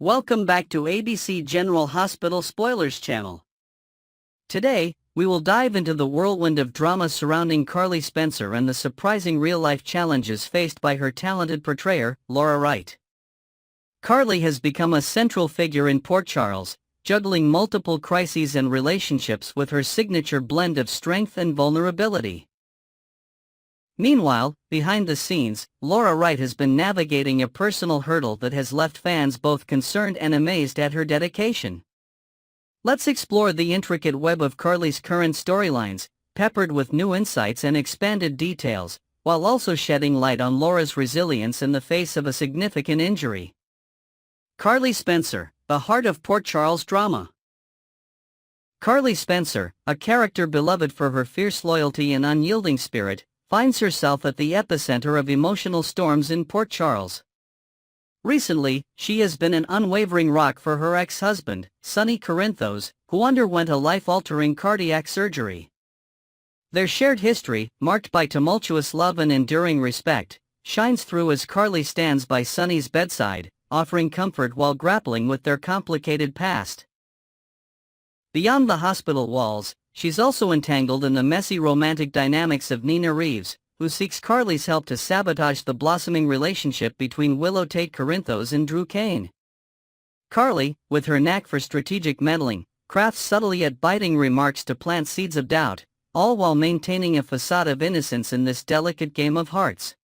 Welcome back to ABC General Hospital Spoilers channel. Today, we will dive into the whirlwind of drama surrounding Carly Spencer and the surprising real-life challenges faced by her talented portrayer, Laura Wright. Carly has become a central figure in Port Charles, juggling multiple crises and relationships with her signature blend of strength and vulnerability. Meanwhile, behind the scenes, Laura Wright has been navigating a personal hurdle that has left fans both concerned and amazed at her dedication. Let's explore the intricate web of Carly's current storylines, peppered with new insights and expanded details, while also shedding light on Laura's resilience in the face of a significant injury. Carly Spencer, the heart of Port Charles drama. Carly Spencer, a character beloved for her fierce loyalty and unyielding spirit, finds herself at the epicenter of emotional storms in Port Charles. Recently, she has been an unwavering rock for her ex-husband, Sonny Corinthos, who underwent a life-altering cardiac surgery. Their shared history, marked by tumultuous love and enduring respect, shines through as Carly stands by Sonny's bedside, offering comfort while grappling with their complicated past. Beyond the hospital walls, she's also entangled in the messy romantic dynamics of Nina Reeves, who seeks Carly's help to sabotage the blossoming relationship between Willow Tate Corinthos and Drew Kane. Carly, with her knack for strategic meddling, crafts subtle yet biting remarks to plant seeds of doubt, all while maintaining a facade of innocence in this delicate game of hearts.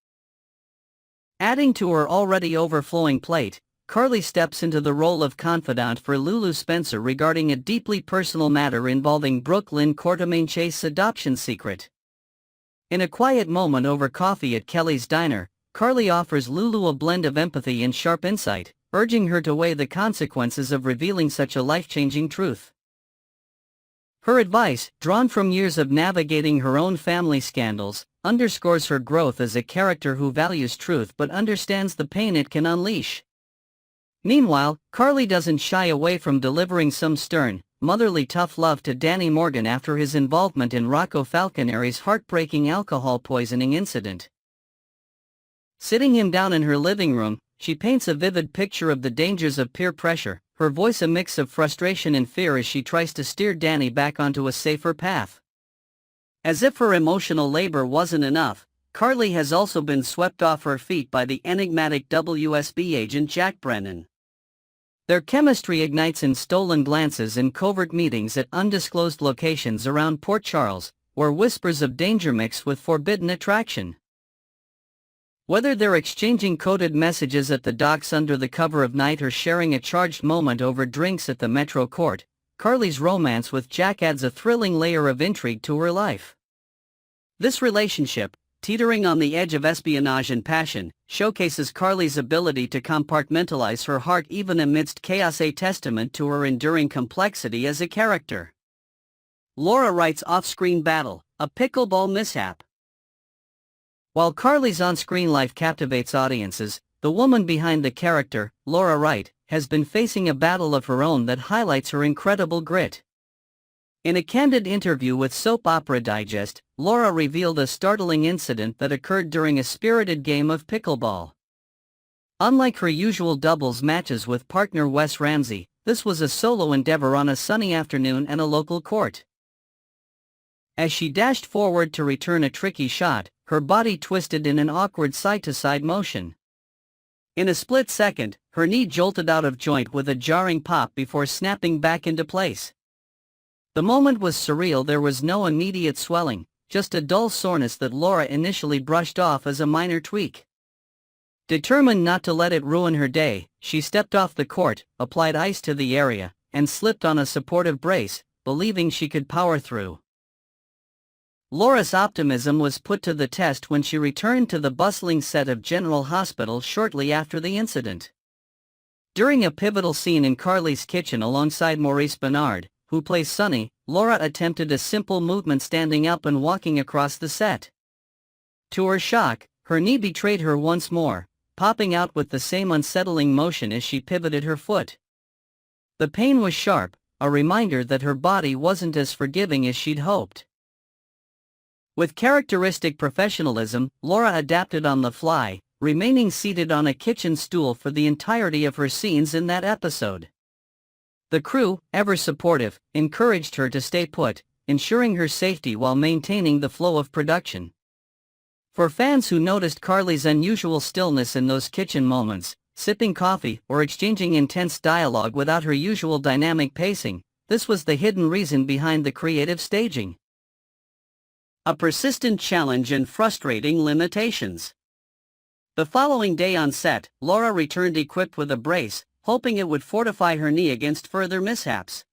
Adding to her already overflowing plate, Carly steps into the role of confidant for Lulu Spencer regarding a deeply personal matter involving Brooklyn Courtemain-Chase's adoption secret. In a quiet moment over coffee at Kelly's Diner, Carly offers Lulu a blend of empathy and sharp insight, urging her to weigh the consequences of revealing such a life-changing truth. Her advice, drawn from years of navigating her own family scandals, underscores her growth as a character who values truth but understands the pain it can unleash. Meanwhile, Carly doesn't shy away from delivering some stern, motherly tough love to Danny Morgan after his involvement in Rocco Falconeri's heartbreaking alcohol poisoning incident. Sitting him down in her living room, she paints a vivid picture of the dangers of peer pressure, her voice a mix of frustration and fear as she tries to steer Danny back onto a safer path. As if her emotional labor wasn't enough, Carly has also been swept off her feet by the enigmatic WSB agent Jack Brennan. Their chemistry ignites in stolen glances and covert meetings at undisclosed locations around Port Charles, where whispers of danger mix with forbidden attraction. Whether they're exchanging coded messages at the docks under the cover of night or sharing a charged moment over drinks at the Metro Court, Carly's romance with Jack adds a thrilling layer of intrigue to her life. This relationship, teetering on the edge of espionage and passion, showcases Carly's ability to compartmentalize her heart even amidst chaos, a testament to her enduring complexity as a character. Laura Wright's off-screen battle, a pickleball mishap. While Carly's on-screen life captivates audiences, the woman behind the character, Laura Wright, has been facing a battle of her own that highlights her incredible grit. In a candid interview with Soap Opera Digest, Laura revealed a startling incident that occurred during a spirited game of pickleball. Unlike her usual doubles matches with partner Wes Ramsey, this was a solo endeavor on a sunny afternoon at a local court. As she dashed forward to return a tricky shot, her body twisted in an awkward side-to-side motion. In a split second, her knee jolted out of joint with a jarring pop before snapping back into place. The moment was surreal. There was no immediate swelling, just a dull soreness that Laura initially brushed off as a minor tweak. Determined not to let it ruin her day, she stepped off the court, applied ice to the area, and slipped on a supportive brace, believing she could power through. Laura's optimism was put to the test when she returned to the bustling set of General Hospital shortly after the incident. During a pivotal scene in Carly's kitchen alongside Maurice Bernard, who plays Sonny, Laura attempted a simple movement standing up and walking across the set. To her shock, her knee betrayed her once more, popping out with the same unsettling motion as she pivoted her foot. The pain was sharp, a reminder that her body wasn't as forgiving as she'd hoped. With characteristic professionalism, Laura adapted on the fly, remaining seated on a kitchen stool for the entirety of her scenes in that episode. The crew, ever supportive, encouraged her to stay put, ensuring her safety while maintaining the flow of production. For fans who noticed Carly's unusual stillness in those kitchen moments, sipping coffee or exchanging intense dialogue without her usual dynamic pacing, this was the hidden reason behind the creative staging. A persistent challenge and frustrating limitations. The following day on set, Laura returned equipped with a brace, hoping it would fortify her knee against further mishaps.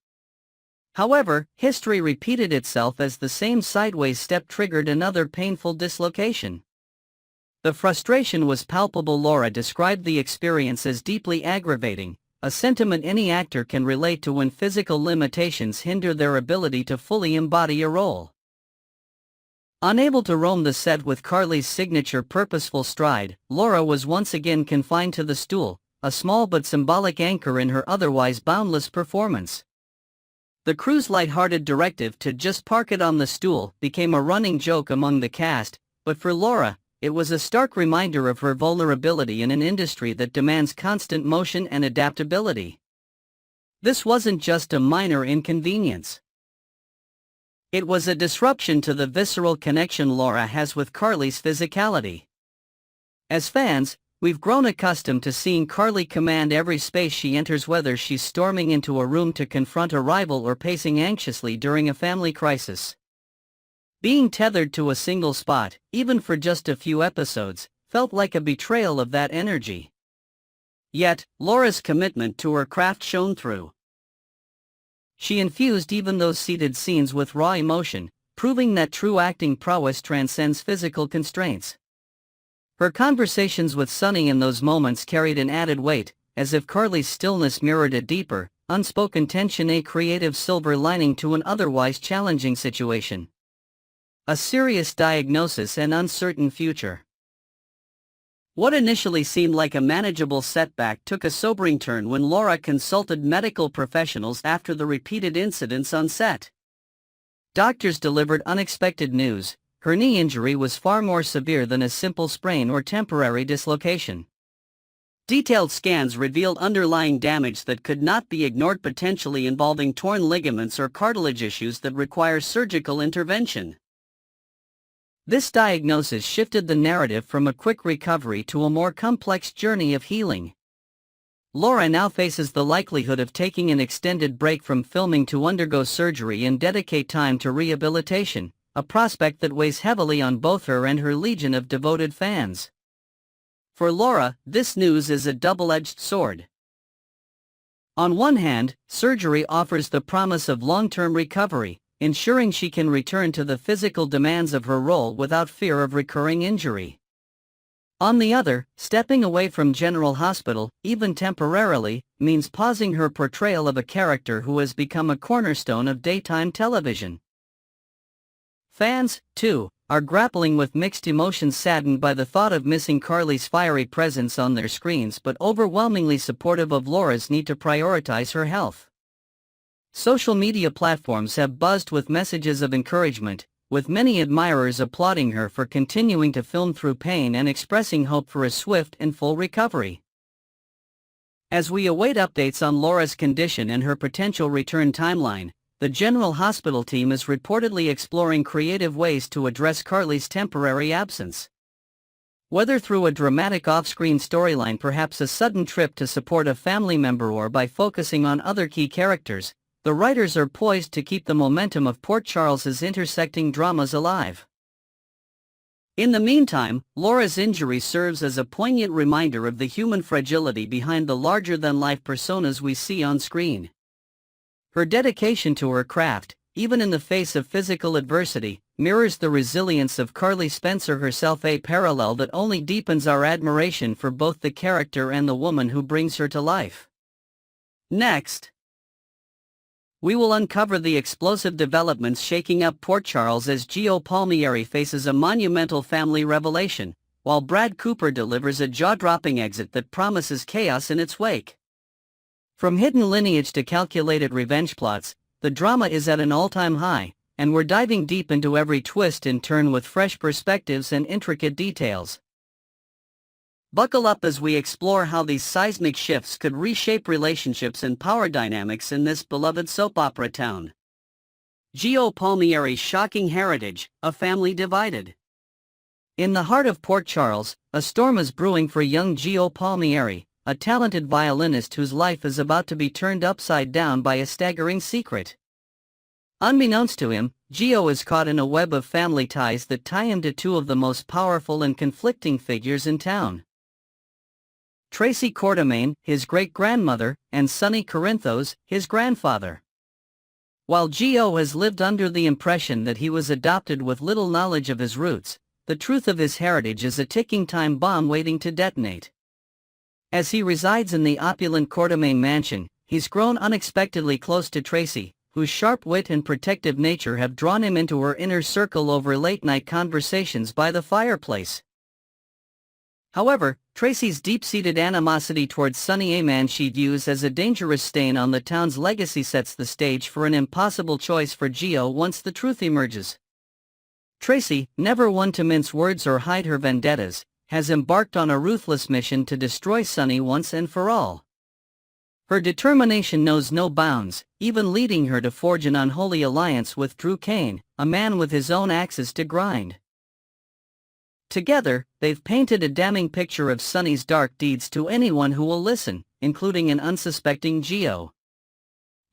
However, history repeated itself as the same sideways step triggered another painful dislocation. The frustration was palpable. Laura described the experience as deeply aggravating, a sentiment any actor can relate to when physical limitations hinder their ability to fully embody a role. Unable to roam the set with Carly's signature purposeful stride, Laura was once again confined to the stool, a small but symbolic anchor in her otherwise boundless performance. The crew's lighthearted directive to just park it on the stool became a running joke among the cast, but for Laura, it was a stark reminder of her vulnerability in an industry that demands constant motion and adaptability. This wasn't just a minor inconvenience. It was a disruption to the visceral connection Laura has with Carly's physicality. As fans, we've grown accustomed to seeing Carly command every space she enters, whether she's storming into a room to confront a rival or pacing anxiously during a family crisis. Being tethered to a single spot, even for just a few episodes, felt like a betrayal of that energy. Yet, Laura's commitment to her craft shone through. She infused even those seated scenes with raw emotion, proving that true acting prowess transcends physical constraints. Her conversations with Sonny in those moments carried an added weight, as if Carly's stillness mirrored a deeper, unspoken tension, a creative silver lining to an otherwise challenging situation. A serious diagnosis and uncertain future. What initially seemed like a manageable setback took a sobering turn when Laura consulted medical professionals after the repeated incidents on set. Doctors delivered unexpected news. Her knee injury was far more severe than a simple sprain or temporary dislocation. Detailed scans revealed underlying damage that could not be ignored, potentially involving torn ligaments or cartilage issues that require surgical intervention. This diagnosis shifted the narrative from a quick recovery to a more complex journey of healing. Laura now faces the likelihood of taking an extended break from filming to undergo surgery and dedicate time to rehabilitation, a prospect that weighs heavily on both her and her legion of devoted fans. For Laura, this news is a double-edged sword. On one hand, surgery offers the promise of long-term recovery, ensuring she can return to the physical demands of her role without fear of recurring injury. On the other, stepping away from General Hospital, even temporarily, means pausing her portrayal of a character who has become a cornerstone of daytime television. Fans, too, are grappling with mixed emotions, saddened by the thought of missing Carly's fiery presence on their screens, but overwhelmingly supportive of Laura's need to prioritize her health. Social media platforms have buzzed with messages of encouragement, with many admirers applauding her for continuing to film through pain and expressing hope for a swift and full recovery. As we await updates on Laura's condition and her potential return timeline, the General Hospital team is reportedly exploring creative ways to address Carly's temporary absence. Whether through a dramatic off-screen storyline, perhaps a sudden trip to support a family member, or by focusing on other key characters, the writers are poised to keep the momentum of Port Charles's intersecting dramas alive. In the meantime, Laura's injury serves as a poignant reminder of the human fragility behind the larger-than-life personas we see on screen. Her dedication to her craft, even in the face of physical adversity, mirrors the resilience of Carly Spencer herself, a parallel that only deepens our admiration for both the character and the woman who brings her to life. Next, we will uncover the explosive developments shaking up Port Charles as Gio Palmieri faces a monumental family revelation, while Brad Cooper delivers a jaw-dropping exit that promises chaos in its wake. From hidden lineage to calculated revenge plots, the drama is at an all-time high, and we're diving deep into every twist and turn with fresh perspectives and intricate details. Buckle up as we explore how these seismic shifts could reshape relationships and power dynamics in this beloved soap opera town. Gio Palmieri's shocking heritage, a family divided. In the heart of Port Charles, a storm is brewing for young Gio Palmieri, a talented violinist whose life is about to be turned upside down by a staggering secret. Unbeknownst to him, Gio is caught in a web of family ties that tie him to two of the most powerful and conflicting figures in town. Tracy Quartermain, his great-grandmother, and Sonny Corinthos, his grandfather. While Gio has lived under the impression that he was adopted with little knowledge of his roots, the truth of his heritage is a ticking time bomb waiting to detonate. As he resides in the opulent Quartermain mansion, he's grown unexpectedly close to Tracy, whose sharp wit and protective nature have drawn him into her inner circle over late-night conversations by the fireplace. However, Tracy's deep-seated animosity towards Sonny, a man she views as a dangerous stain on the town's legacy, sets the stage for an impossible choice for Gio once the truth emerges. Tracy, never one to mince words or hide her vendettas, has embarked on a ruthless mission to destroy Sonny once and for all. Her determination knows no bounds, even leading her to forge an unholy alliance with Kane, a man with his own axes to grind. Together, they've painted a damning picture of Sonny's dark deeds to anyone who will listen, including an unsuspecting Gio.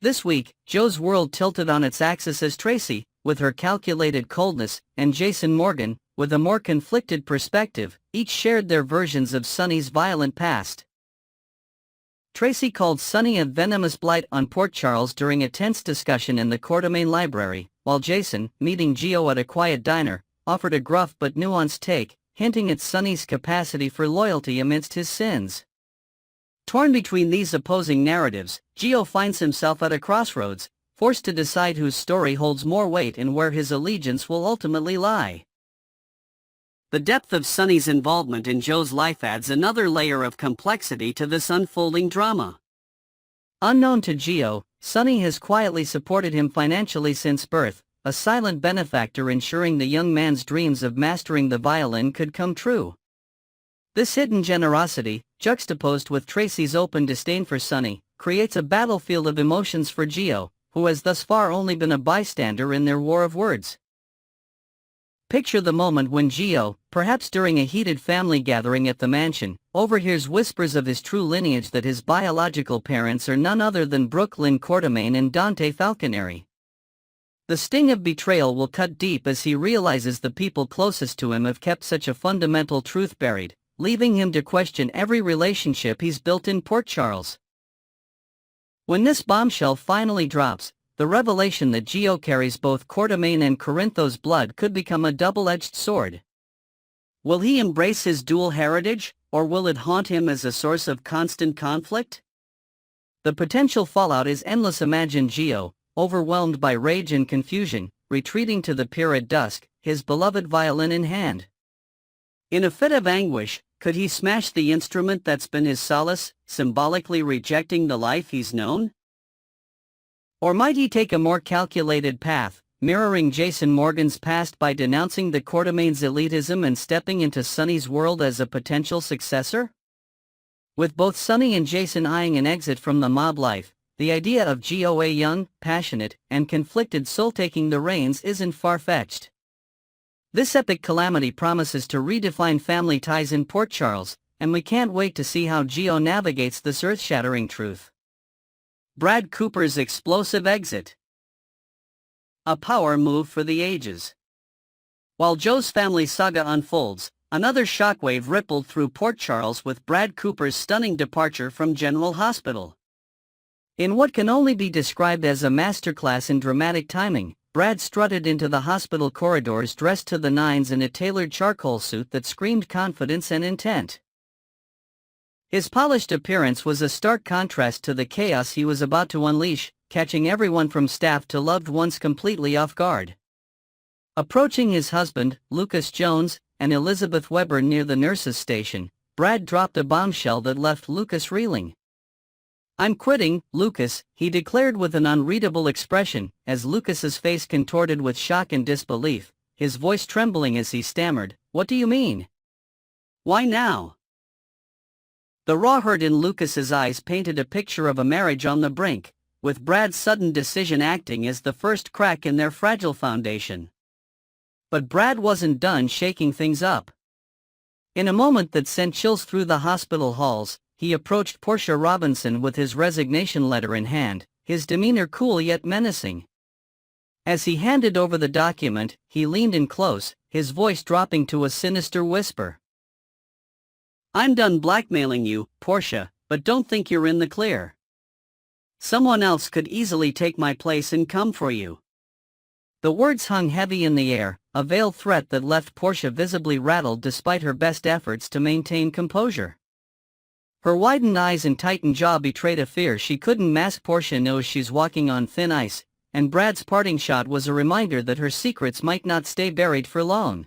This week, Joe's world tilted on its axis as Tracy, with her calculated coldness, and Jason Morgan, with a more conflicted perspective, each shared their versions of Sonny's violent past. Tracy called Sonny a venomous blight on Port Charles during a tense discussion in the Quartermain library, while Jason, meeting Gio at a quiet diner, offered a gruff but nuanced take, hinting at Sonny's capacity for loyalty amidst his sins. Torn between these opposing narratives, Gio finds himself at a crossroads, forced to decide whose story holds more weight and where his allegiance will ultimately lie. The depth of Sonny's involvement in Joe's life adds another layer of complexity to this unfolding drama. Unknown to Gio, Sonny has quietly supported him financially since birth, a silent benefactor ensuring the young man's dreams of mastering the violin could come true. This hidden generosity, juxtaposed with Tracy's open disdain for Sonny, creates a battlefield of emotions for Gio, who has thus far only been a bystander in their war of words. Picture the moment when Gio, perhaps during a heated family gathering at the mansion, overhears whispers of his true lineage, that his biological parents are none other than Brooklyn Quartermain and Dante Falconeri. The sting of betrayal will cut deep as he realizes the people closest to him have kept such a fundamental truth buried, leaving him to question every relationship he's built in Port Charles. When this bombshell finally drops, the revelation that Gio carries both Quartermain and Corinthos' blood could become a double-edged sword. Will he embrace his dual heritage, or will it haunt him as a source of constant conflict? The potential fallout is endless. Imagine Gio, overwhelmed by rage and confusion, retreating to the pier at dusk, his beloved violin in hand. In a fit of anguish, could he smash the instrument that's been his solace, symbolically rejecting the life he's known? Or might he take a more calculated path, mirroring Jason Morgan's past by denouncing the Quartermain's elitism and stepping into Sonny's world as a potential successor? With both Sonny and Jason eyeing an exit from the mob life, the idea of Gio, a young, passionate, and conflicted soul, taking the reins isn't far-fetched. This epic calamity promises to redefine family ties in Port Charles, and we can't wait to see how Gio navigates this earth-shattering truth. Brad Cooper's explosive exit. A power move for the ages. While Joe's family saga unfolds, another shockwave rippled through Port Charles with Brad Cooper's stunning departure from General Hospital. In what can only be described as a masterclass in dramatic timing, Brad strutted into the hospital corridors dressed to the nines in a tailored charcoal suit that screamed confidence and intent. His polished appearance was a stark contrast to the chaos he was about to unleash, catching everyone from staff to loved ones completely off guard. Approaching his husband, Lucas Jones, and Elizabeth Weber near the nurses' station, Brad dropped a bombshell that left Lucas reeling. "I'm quitting, Lucas," he declared with an unreadable expression, as Lucas's face contorted with shock and disbelief, his voice trembling as he stammered, "What do you mean? Why now?" The raw hurt in Lucas's eyes painted a picture of a marriage on the brink, with Brad's sudden decision acting as the first crack in their fragile foundation. But Brad wasn't done shaking things up. In a moment that sent chills through the hospital halls, he approached Portia Robinson with his resignation letter in hand, his demeanor cool yet menacing. As he handed over the document, he leaned in close, his voice dropping to a sinister whisper. "I'm done blackmailing you, Portia, but don't think you're in the clear. Someone else could easily take my place and come for you." The words hung heavy in the air, a veiled threat that left Portia visibly rattled despite her best efforts to maintain composure. Her widened eyes and tightened jaw betrayed a fear she couldn't mask. Portia knows she's walking on thin ice, and Brad's parting shot was a reminder that her secrets might not stay buried for long.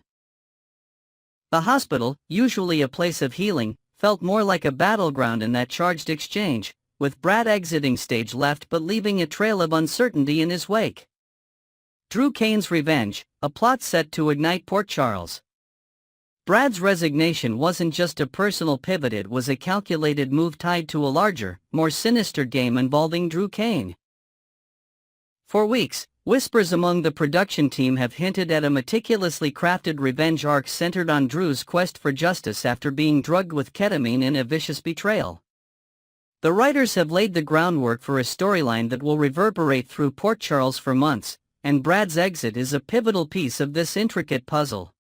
The hospital, usually a place of healing, felt more like a battleground in that charged exchange, with Brad exiting stage left but leaving a trail of uncertainty in his wake. Drew Kane's revenge, a plot set to ignite Port Charles. Brad's resignation wasn't just a personal pivot, it was a calculated move tied to a larger, more sinister game involving Drew Kane. For weeks, whispers among the production team have hinted at a meticulously crafted revenge arc centered on Drew's quest for justice after being drugged with ketamine in a vicious betrayal. The writers have laid the groundwork for a storyline that will reverberate through Port Charles for months, and Brad's exit is a pivotal piece of this intricate puzzle.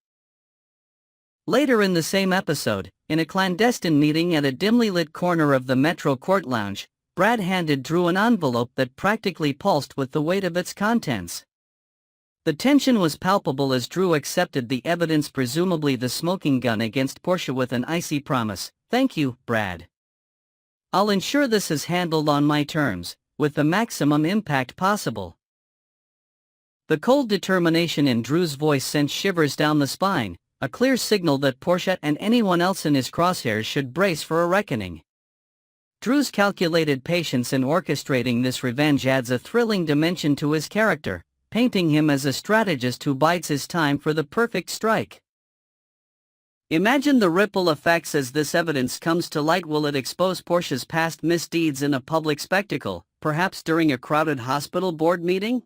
Later in the same episode, in a clandestine meeting at a dimly lit corner of the Metro Court Lounge, Brad handed Drew an envelope that practically pulsed with the weight of its contents. The tension was palpable as Drew accepted the evidence, presumably the smoking gun, against Portia with an icy promise. "Thank you, Brad. I'll ensure this is handled on my terms, with the maximum impact possible." The cold determination in Drew's voice sent shivers down the spine, a clear signal that Portia and anyone else in his crosshairs should brace for a reckoning. Drew's calculated patience in orchestrating this revenge adds a thrilling dimension to his character, painting him as a strategist who bides his time for the perfect strike. Imagine the ripple effects as this evidence comes to light. Will it expose Portia's past misdeeds in a public spectacle, perhaps during a crowded hospital board meeting?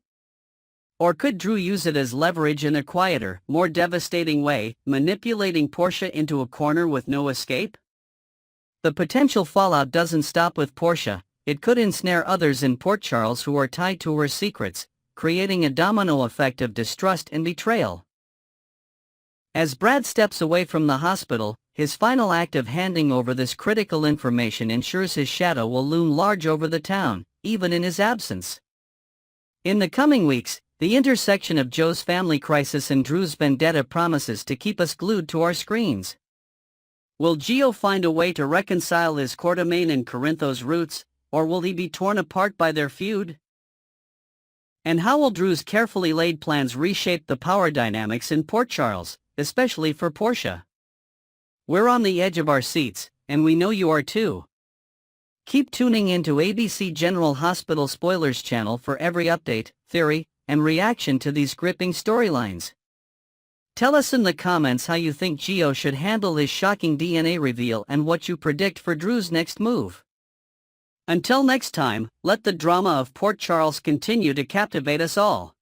Or could Drew use it as leverage in a quieter, more devastating way, manipulating Portia into a corner with no escape? The potential fallout doesn't stop with Portia, it could ensnare others in Port Charles who are tied to her secrets, creating a domino effect of distrust and betrayal. As Brad steps away from the hospital, his final act of handing over this critical information ensures his shadow will loom large over the town, even in his absence. In the coming weeks, the intersection of Joe's family crisis and Drew's vendetta promises to keep us glued to our screens. Will Gio find a way to reconcile his Quartermain and Corinthos roots, or will he be torn apart by their feud? And how will Drew's carefully laid plans reshape the power dynamics in Port Charles, especially for Portia? We're on the edge of our seats, and we know you are too. Keep tuning into ABC General Hospital Spoilers channel for every update, theory, and reaction to these gripping storylines. Tell us in the comments how you think Gio should handle his shocking DNA reveal and what you predict for Drew's next move. Until next time, let the drama of Port Charles continue to captivate us all.